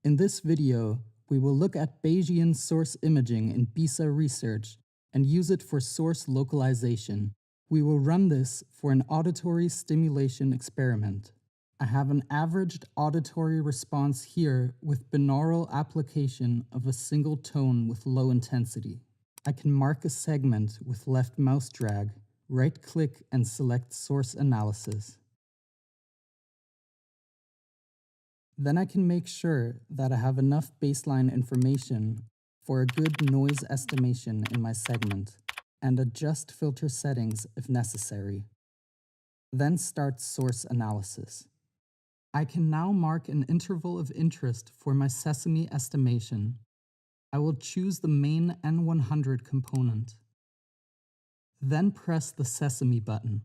In this video, we will look at Bayesian source imaging in BESA Research and use it for source localization. We will run this for an auditory stimulation experiment. I have an averaged auditory response here with binaural application of a single tone with low intensity. I can mark a segment with left mouse drag, right-click and select Source Analysis. Then I can make sure that I have enough baseline information for a good noise estimation in my segment, and adjust filter settings if necessary. Then start Source Analysis. I can now mark an interval of interest for my SESAME estimation. I will choose the main N100 component. Then press the SESAME button.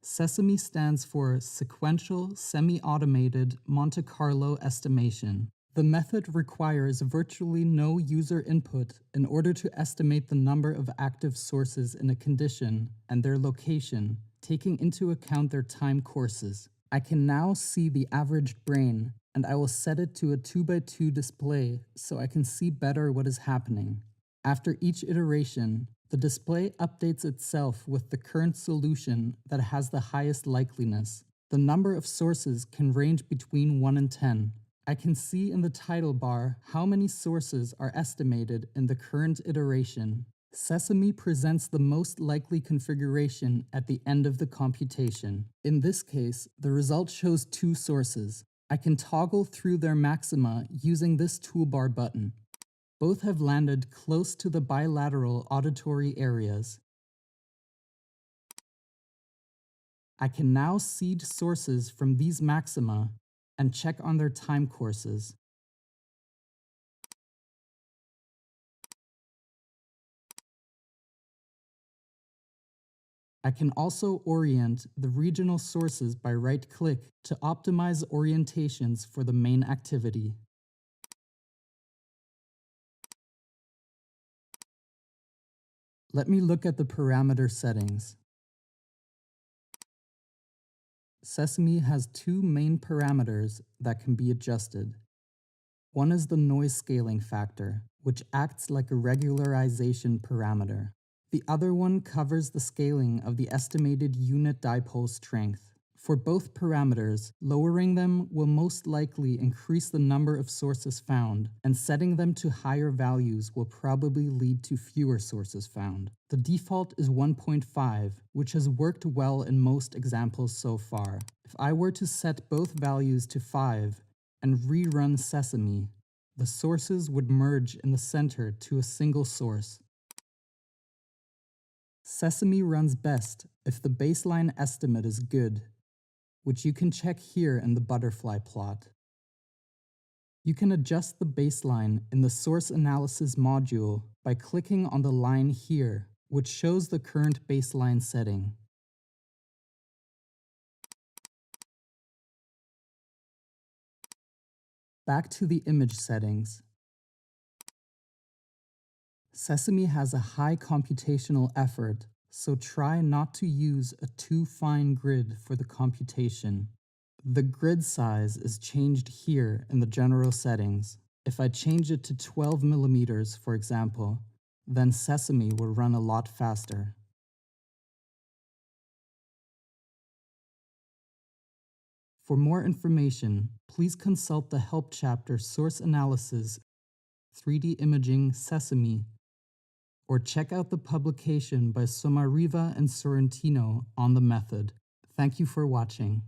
SESAME stands for Sequential Semi-Automated Monte Carlo Estimation. The method requires virtually no user input in order to estimate the number of active sources in a condition and their location, taking into account their time courses. I can now see the averaged brain, and I will set it to a 2x2 display so I can see better what is happening. After each iteration, the display updates itself with the current solution that has the highest likeliness. The number of sources can range between 1 and 10. I can see in the title bar how many sources are estimated in the current iteration. SESAME presents the most likely configuration at the end of the computation. In this case, the result shows 2 sources. I can toggle through their maxima using this toolbar button. Both have landed close to the bilateral auditory areas. I can now seed sources from these maxima and check on their time courses. I can also orient the regional sources by right-click to optimize orientations for the main activity. Let me look at the parameter settings. SESAME has 2 main parameters that can be adjusted. One is the noise scaling factor, which acts like a regularization parameter. The other one covers the scaling of the estimated unit dipole strength. For both parameters, lowering them will most likely increase the number of sources found, and setting them to higher values will probably lead to fewer sources found. The default is 1.5, which has worked well in most examples so far. If I were to set both values to 5 and rerun SESAME, the sources would merge in the center to a single source. SESAME runs best if the baseline estimate is good, which you can check here in the butterfly plot. You can adjust the baseline in the Source Analysis module by clicking on the line here, which shows the current baseline setting. Back to the image settings. SESAME has a high computational effort, so try not to use a too fine grid for the computation. The grid size is changed here in the general settings. If I change it to 12 millimeters, for example, then SESAME will run a lot faster. For more information, please consult the Help chapter Source Analysis, 3D Imaging SESAME, or check out the publication by Somariva and Sorrentino on the method. Thank you for watching.